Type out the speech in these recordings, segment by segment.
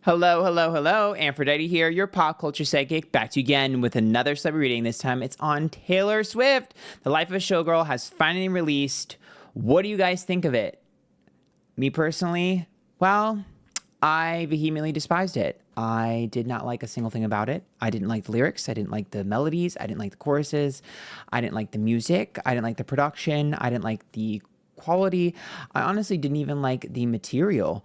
Hello, hello, hello. Antphrodite here, your pop culture psychic, back to you again with another celebrity reading. This time it's on Taylor Swift. The Life of a Showgirl has finally released. What do you guys think of it? Me personally, well, I vehemently despised it. I did not like a single thing about it. I didn't like the lyrics. I didn't like the melodies. I didn't like the choruses. I didn't like the music. I didn't like the production. I didn't like the quality. I honestly didn't even like the material.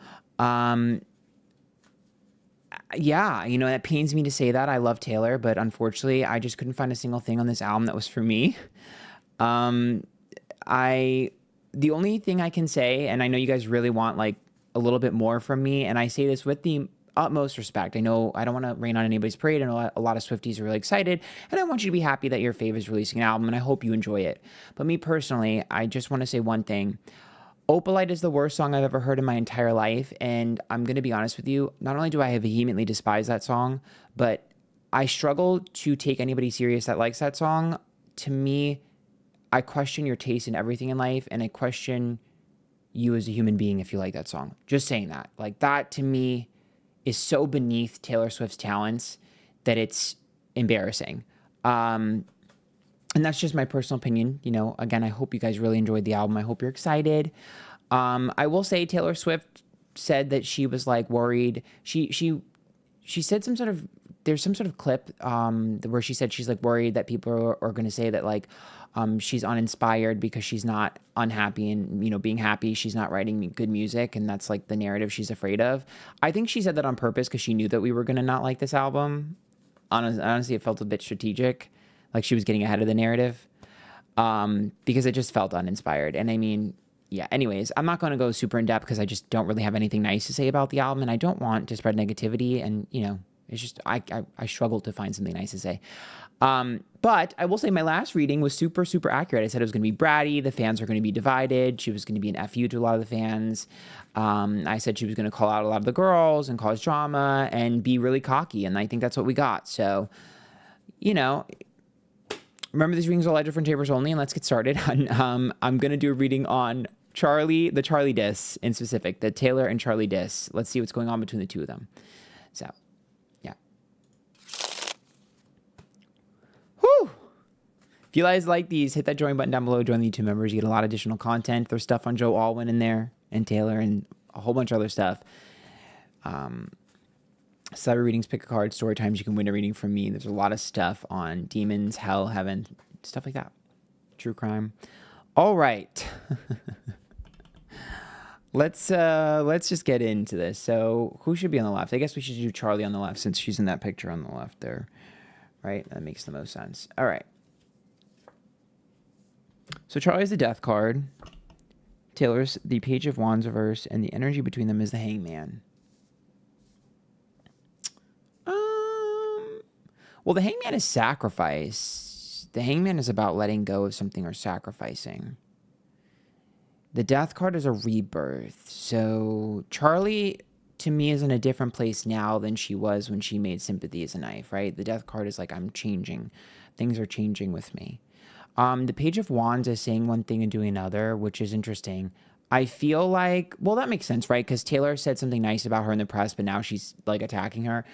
Yeah, that pains me to say that. I love Taylor, but unfortunately, I just couldn't find a single thing on this album that was for me. Um, the only thing I can say, and I know you guys really want like a little bit more from me, and I say this with the utmost respect. I know I don't want to rain on anybody's parade. I know a lot of Swifties are really excited, and I want you to be happy that your fave is releasing an album, and I hope you enjoy it. But me personally, I just want to say one thing. Opalite is the worst song I've ever heard in my entire life, and I'm going to be honest with you, not only do I vehemently despise that song, but I struggle to take anybody serious that likes that song. To me, I question your taste in everything in life, and I question you as a human being if you like that song. Just saying that. Like, that to me is so beneath Taylor Swift's talents that it's embarrassing. And that's just my personal opinion. Again, I hope you guys really enjoyed the album. I hope you're excited. I will say Taylor Swift said that she was like worried. She said there's some sort of clip where she said she's like worried that people are going to say that like she's uninspired because she's not unhappy and being happy. She's not writing good music, and that's like the narrative she's afraid of. I think she said that on purpose because she knew that we were going to not like this album. Honestly, it felt a bit strategic. Like she was getting ahead of the narrative because it just felt uninspired. And I mean, yeah, anyways, I'm not going to go super in depth because I just don't really have anything nice to say about the album. And I don't want to spread negativity. And, it's just, I struggle to find something nice to say. But I will say my last reading was super, super accurate. I said it was going to be bratty. The fans are going to be divided. She was going to be an FU to a lot of the fans. I said she was going to call out a lot of the girls and cause drama and be really cocky. And I think that's what we got. So, remember, these readings are all at different chambers only, and let's get started. I'm going to do a reading on the Charli diss in specific, the Taylor and Charli diss. Let's see what's going on between the two of them. So, yeah. Whew. If you guys like these, hit that join button down below. Join the YouTube members. You get a lot of additional content. There's stuff on Joe Alwyn in there, and Taylor, and a whole bunch of other stuff. Celebrity readings, pick a card, story times, you can win a reading from me. There's a lot of stuff on demons, hell, heaven, stuff like that. True crime. All right. Let's just get into this. So who should be on the left? I guess we should do Charli on the left since she's in that picture on the left there. Right? That makes the most sense. All right. So Charli is the death card. Taylor's the Page of Wands reverse, and the energy between them is the Hangman. Well, the Hangman is sacrifice. The Hangman is about letting go of something or sacrificing. The Death card is a rebirth. So Charli, to me, is in a different place now than she was when she made Sympathy as a Knife, right? The Death card is like, I'm changing. Things are changing with me. The Page of Wands is saying one thing and doing another, which is interesting. I feel like, well, that makes sense, right? Because Taylor said something nice about her in the press, but now she's like attacking her.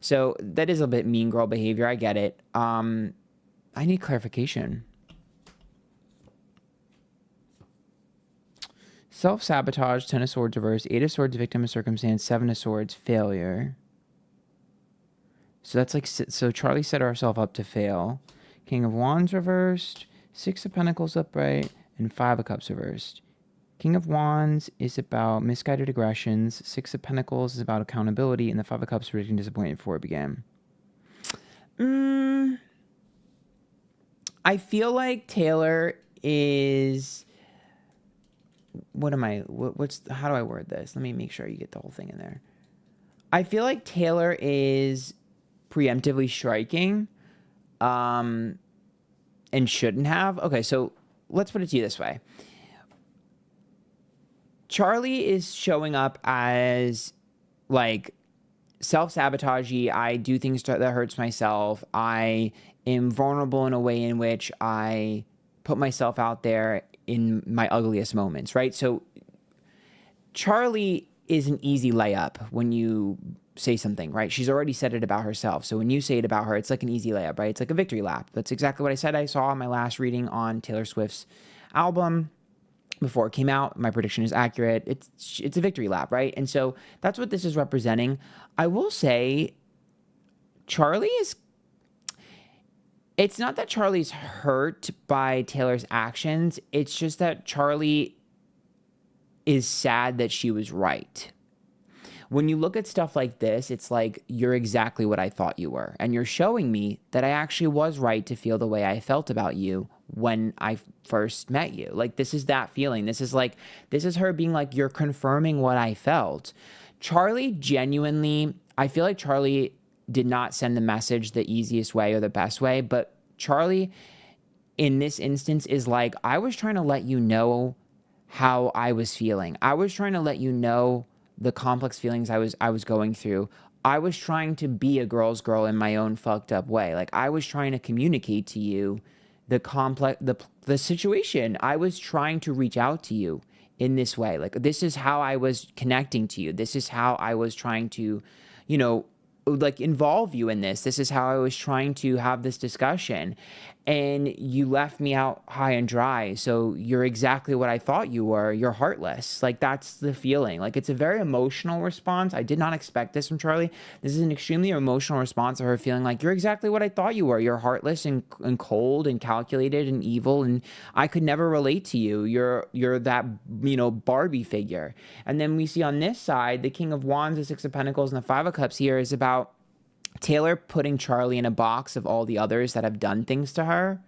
So that is a bit mean girl behavior. I get it. I need clarification. Self-sabotage, 10 of Swords reverse, 8 of Swords, victim of circumstance, 7 of Swords, failure. So that's like, so Charli set herself up to fail. King of Wands reversed, 6 of Pentacles upright, and 5 of Cups reversed. King of Wands is about misguided aggressions. 6 of Pentacles is about accountability. And the 5 of Cups predicting disappointment before it began. I feel like Taylor is... how do I word this? Let me make sure you get the whole thing in there. I feel like Taylor is preemptively striking. And shouldn't have. Okay, so let's put it to you this way. Charli is showing up as like self-sabotagey. I do things that hurts myself. I am vulnerable in a way in which I put myself out there in my ugliest moments, right? So Charli is an easy layup when you say something, right? She's already said it about herself. So when you say it about her, it's like an easy layup, right? It's like a victory lap. That's exactly what I said I saw in my last reading on Taylor Swift's album before it came out. My prediction is accurate. It's a victory lap, right? And so that's what this is representing. I will say it's not that Charli's hurt by Taylor's actions. It's just that Charli is sad that she was right. When you look at stuff like this, it's like, you're exactly what I thought you were. And you're showing me that I actually was right to feel the way I felt about you when I first met you. Like, this is that feeling. This is her being like, you're confirming what I felt. Charli genuinely, I feel like Charli did not send the message the easiest way or the best way, but Charli in this instance is like, I was trying to let you know how I was feeling. I was trying to let you know the complex feelings I was going through. I was trying to be a girl's girl in my own fucked up way. Like, I was trying to communicate to you the situation. I was trying to reach out to you in this way. Like, this is how I was connecting to you. This is how I was trying to, like, involve you in this. This is how I was trying to have this discussion. And you left me out high and dry. So you're exactly what I thought you were. You're heartless. Like, that's the feeling. Like, it's a very emotional response. I did not expect this from Charli. This is an extremely emotional response of her feeling like, you're exactly what I thought you were. You're heartless and cold and calculated and evil. And I could never relate to you. You're that, Barbie figure. And then we see on this side, the King of Wands, the Six of Pentacles, and the Five of Cups here is about Taylor putting Charli in a box of all the others that have done things to her.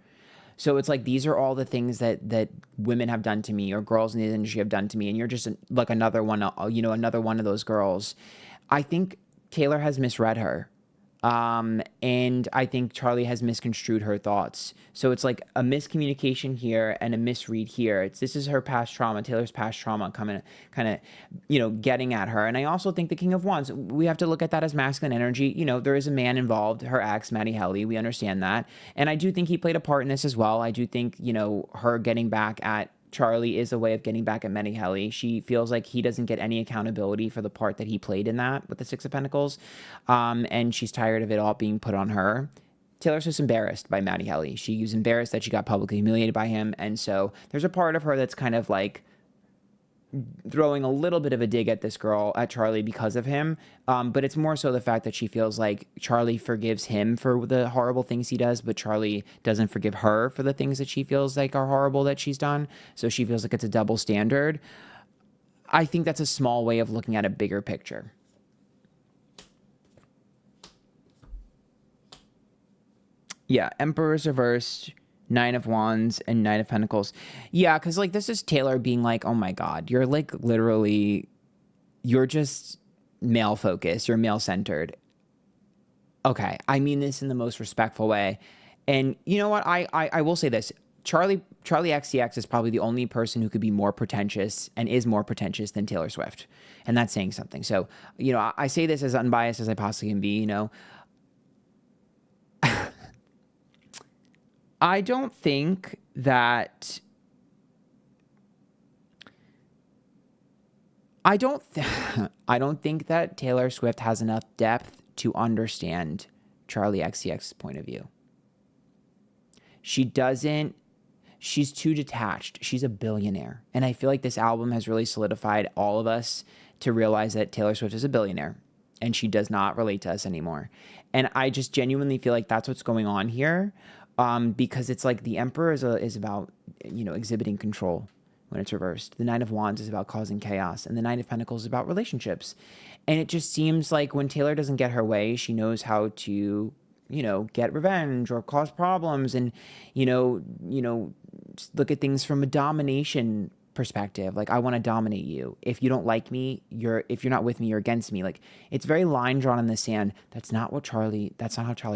So it's like, these are all the things that women have done to me, or girls in the industry have done to me, and you're just like another one, another one of those girls. I think Taylor has misread her. And I think Charli has misconstrued her thoughts. So it's like a miscommunication here and a misread here. This is her past trauma, Taylor's past trauma coming, kind of, getting at her. And I also think the King of Wands, we have to look at that as masculine energy. There is a man involved, her ex, Maddie Helly. We understand that. And I do think he played a part in this as well. I do think, her getting back at Charli is a way of getting back at Maddie Helly. She feels like he doesn't get any accountability for the part that he played in that with the Six of Pentacles. And she's tired of it all being put on her. Taylor's just embarrassed by Maddie Helly. She was embarrassed that she got publicly humiliated by him. And so there's a part of her that's kind of like throwing a little bit of a dig at this girl, at Charli, because of him. But it's more so the fact that she feels like Charli forgives him for the horrible things he does, but Charli doesn't forgive her for the things that she feels like are horrible that she's done. So she feels like it's a double standard. I think that's a small way of looking at a bigger picture. Yeah, Emperor's reversed, Nine of Wands, and Knight of Pentacles. Yeah, because, like, this is Taylor being like, oh my God, you're, like, literally, you're just male-focused. You're male-centered. Okay, I mean this in the most respectful way. And you know what? I will say this. Charli XCX is probably the only person who could be more pretentious and is more pretentious than Taylor Swift. And that's saying something. So, I say this as unbiased as I possibly can be, I don't think that I don't think that Taylor Swift has enough depth to understand Charli XCX's point of view. She's too detached. She's a billionaire. And I feel like this album has really solidified all of us to realize that Taylor Swift is a billionaire and she does not relate to us anymore. And I just genuinely feel like that's what's going on here. Because it's like the Emperor is about, exhibiting control when it's reversed. The Nine of Wands is about causing chaos. And the Knight of Pentacles is about relationships. And it just seems like when Taylor doesn't get her way, she knows how to, get revenge or cause problems and, look at things from a domination perspective. Like, I want to dominate you. If you don't like me, if you're not with me, you're against me. Like, it's very line drawn in the sand. That's not how Charli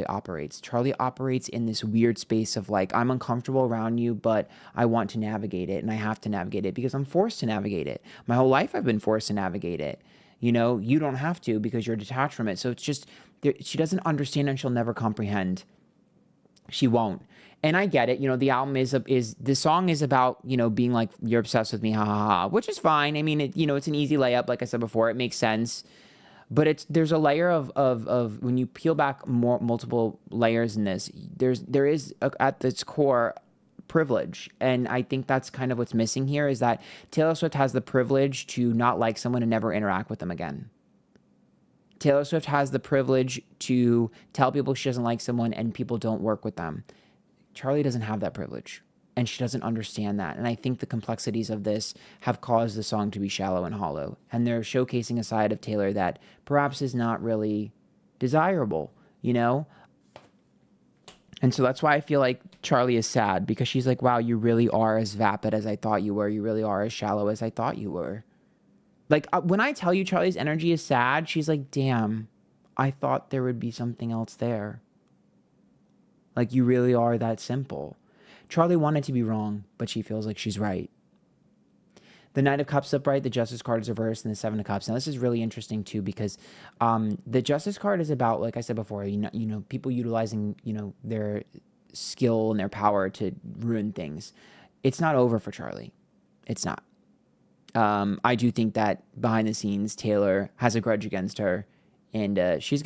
operates. Charli operates in this weird space of like, I'm uncomfortable around you, but I want to navigate it and I have to navigate it because I'm forced to navigate it. My whole life I've been forced to navigate it. You don't have to because you're detached from it. So it's just, she doesn't understand and she'll never comprehend She won't. And I get it. The album is the song is about, being like, you're obsessed with me, ha ha ha, which is fine. I mean, it's an easy layup. Like I said before, it makes sense. But there's a layer of when you peel back multiple layers in this, there is at its core privilege. And I think that's kind of what's missing here, is that Taylor Swift has the privilege to not like someone and never interact with them again. Taylor Swift has the privilege to tell people she doesn't like someone and people don't work with them. Charli doesn't have that privilege, and she doesn't understand that. And I think the complexities of this have caused the song to be shallow and hollow. And they're showcasing a side of Taylor that perhaps is not really desirable, And so that's why I feel like Charli is sad, because she's like, wow, you really are as vapid as I thought you were. You really are as shallow as I thought you were. Like, when I tell you Charli's energy is sad, she's like, damn, I thought there would be something else there. Like, you really are that simple. Charli wanted to be wrong, but she feels like she's right. The Knight of Cups upright, the Justice card is reversed, and the Seven of Cups. Now, this is really interesting, too, because the Justice card is about, like I said before, people utilizing, their skill and their power to ruin things. It's not over for Charli. It's not. I do think that behind the scenes, Taylor has a grudge against her, and she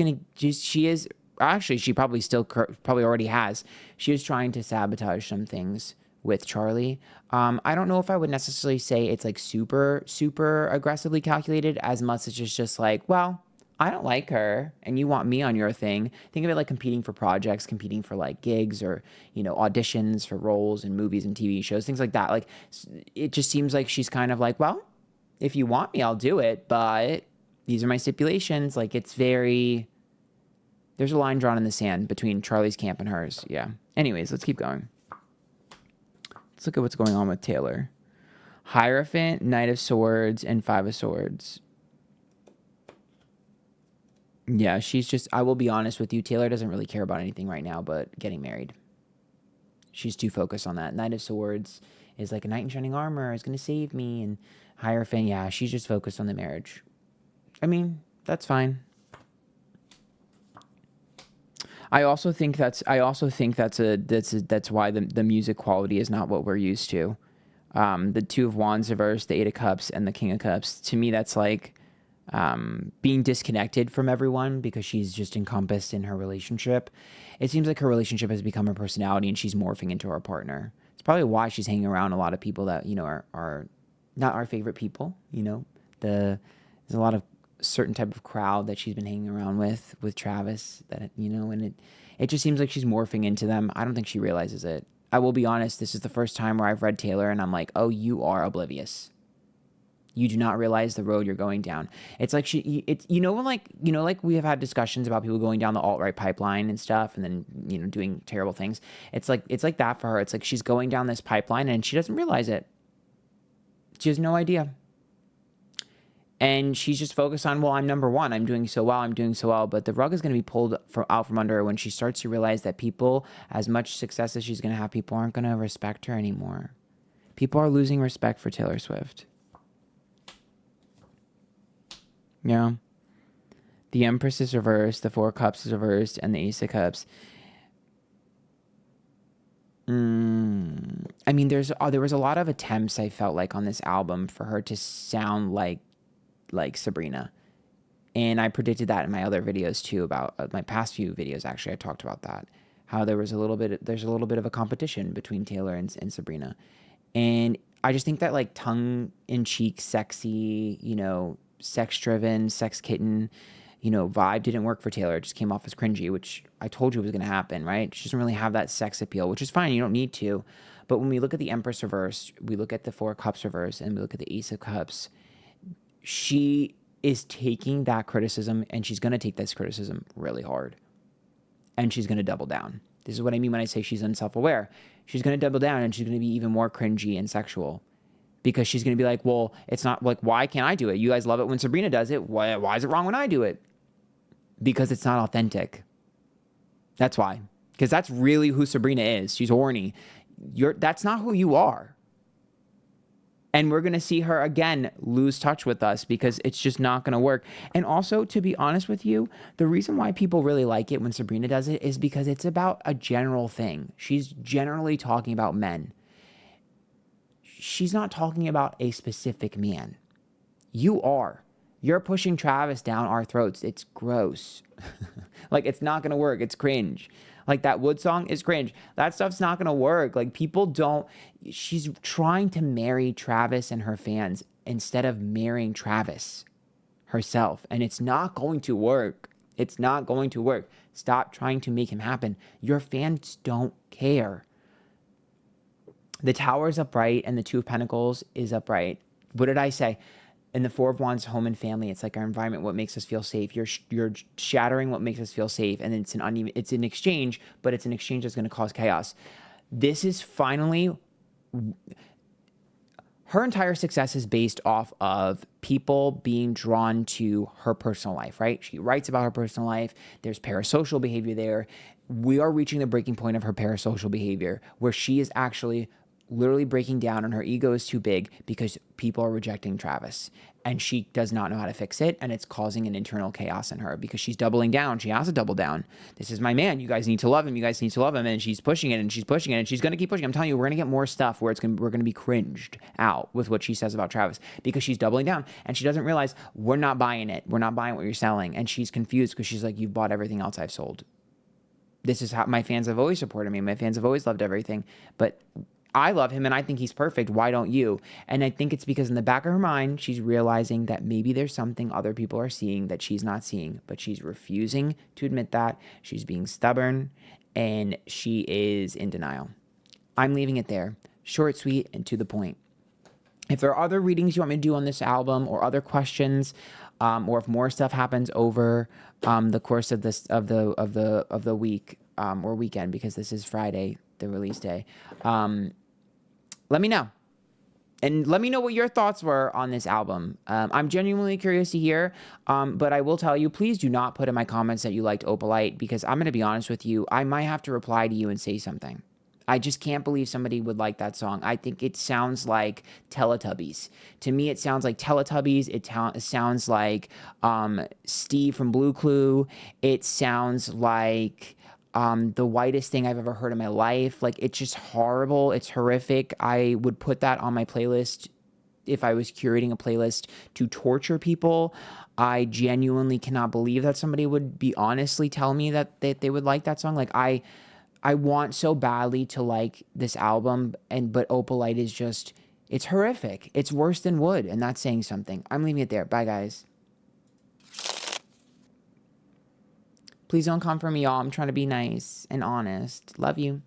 probably already has. She is trying to sabotage some things with Charli. I don't know if I would necessarily say it's like super, super aggressively calculated, as much as it's just like, well, I don't like her and you want me on your thing. Think of it like competing for projects, competing for like gigs or, auditions for roles in movies and TV shows, things like that. Like, it just seems like she's kind of like, well, if you want me, I'll do it, but these are my stipulations. Like, there's a line drawn in the sand between Charli's camp and hers. Yeah. Anyways, let's keep going. Let's look at what's going on with Taylor. Hierophant, Knight of Swords, and Five of Swords. Yeah, I will be honest with you, Taylor doesn't really care about anything right now but getting married. She's too focused on that. Knight of Swords is like a knight in shining armor is going to save me. And Hierophant, yeah, she's just focused on the marriage. I mean, that's fine. I also think that's why the music quality is not what we're used to. The Two of Wands reversed, the Eight of Cups, and the King of Cups. To me, that's like being disconnected from everyone because she's just encompassed in her relationship. It seems like her relationship has become her personality and she's morphing into her partner. It's probably why she's hanging around a lot of people that, are not our favorite people. There's a lot of certain type of crowd that she's been hanging around with Travis that, and it just seems like she's morphing into them. I don't think she realizes it. I will be honest, this is the first time where I've read Taylor and I'm like, oh, you are oblivious. You do not realize the road you're going down. It's like like we have had discussions about people going down the alt-right pipeline and stuff and then, doing terrible things. It's like that for her. It's like she's going down this pipeline and she doesn't realize it. She has no idea. And she's just focused on, well, I'm number one. I'm doing so well. But the rug is going to be pulled out from under her when she starts to realize that people, as much success as she's going to have, people aren't going to respect her anymore. People are losing respect for Taylor Swift. Yeah. The Empress is reversed, the Four of Cups is reversed, and the Ace of Cups. I mean, there was a lot of attempts, I felt like, on this album for her to sound like Sabrina. And I predicted that in my other videos too, about my past few videos. Actually, I talked about that, how there's a little bit of a competition between Taylor and Sabrina. And I just think that like tongue-in-cheek, sexy, sex-driven, sex kitten, vibe didn't work for Taylor. It just came off as cringy, which I told you was going to happen, right? She doesn't really have that sex appeal, which is fine. You don't need to. But when we look at the Empress reverse, we look at the Four of Cups reverse, and we look at the Ace of Cups, she is taking that criticism, and she's going to take this criticism really hard. And she's going to double down. This is what I mean when I say she's unself-aware. She's going to double down, and she's going to be even more cringy and sexual. Because she's going to be like, well, it's not like, why can't I do it? You guys love it when Sabrina does it. Why is it wrong when I do it? Because it's not authentic. That's why. Because that's really who Sabrina is. She's horny. That's not who you are. And we're going to see her again lose touch with us because it's just not going to work. And also, to be honest with you, the reason why people really like it when Sabrina does it is because it's about a general thing. She's generally talking about men. She's not talking about a specific man. You are. You're pushing Travis down our throats. It's gross. Like, it's not going to work. It's cringe. Like, that Wood song is cringe. That stuff's not going to work. Like, people don't. She's trying to marry Travis and her fans instead of marrying Travis herself. And it's not going to work. It's not going to work. Stop trying to make him happen. Your fans don't care. The Tower is upright and the Two of Pentacles is upright. What did I say? In the Four of Wands, home and family, it's like our environment, what makes us feel safe. You're shattering what makes us feel safe, and it's an exchange, but it's an exchange that's going to cause chaos. This is finally, her entire success is based off of people being drawn to her personal life, right? She writes about her personal life. There's parasocial behavior there. We are reaching the breaking point of her parasocial behavior, where she is actually literally breaking down and her ego is too big because people are rejecting Travis and she does not know how to fix it, and it's causing an internal chaos in her because she's doubling down. She has to double down. This is my man. You guys need to love him. You guys need to love him. And she's pushing it and she's pushing it and she's going to keep pushing. I'm telling you, we're going to get more stuff where we're going to be cringed out with what she says about Travis because she's doubling down and she doesn't realize we're not buying it. We're not buying what you're selling. And she's confused because she's like, you've bought everything else I've sold. This is how my fans have always supported me. My fans have always loved everything, but I love him and I think he's perfect. Why don't you? And I think it's because in the back of her mind, she's realizing that maybe there's something other people are seeing that she's not seeing, but she's refusing to admit that. She's being stubborn and she is in denial. I'm leaving it there. Short, sweet, and to the point. If there are other readings you want me to do on this album or other questions, or if more stuff happens over the course of the week or weekend, because this is Friday, the release day, let me know. And let me know what your thoughts were on this album. I'm genuinely curious to hear, but I will tell you, please do not put in my comments that you liked Opalite, because I'm going to be honest with you, I might have to reply to you and say something. I just can't believe somebody would like that song. I think it sounds like Teletubbies. To me, it sounds like Teletubbies. It sounds like Steve from Blue Clue. It sounds like the whitest thing I've ever heard in my life. Like, it's just horrible. It's horrific. I would put that on my playlist if I was curating a playlist to torture people. I genuinely cannot believe that somebody would be honestly tell me that they would like that song. Like, I want so badly to like this album, but Opalite is just, it's horrific. It's worse than Wood, and that's saying something. I'm leaving it there. Bye, guys. Please don't come for me, y'all. I'm trying to be nice and honest. Love you.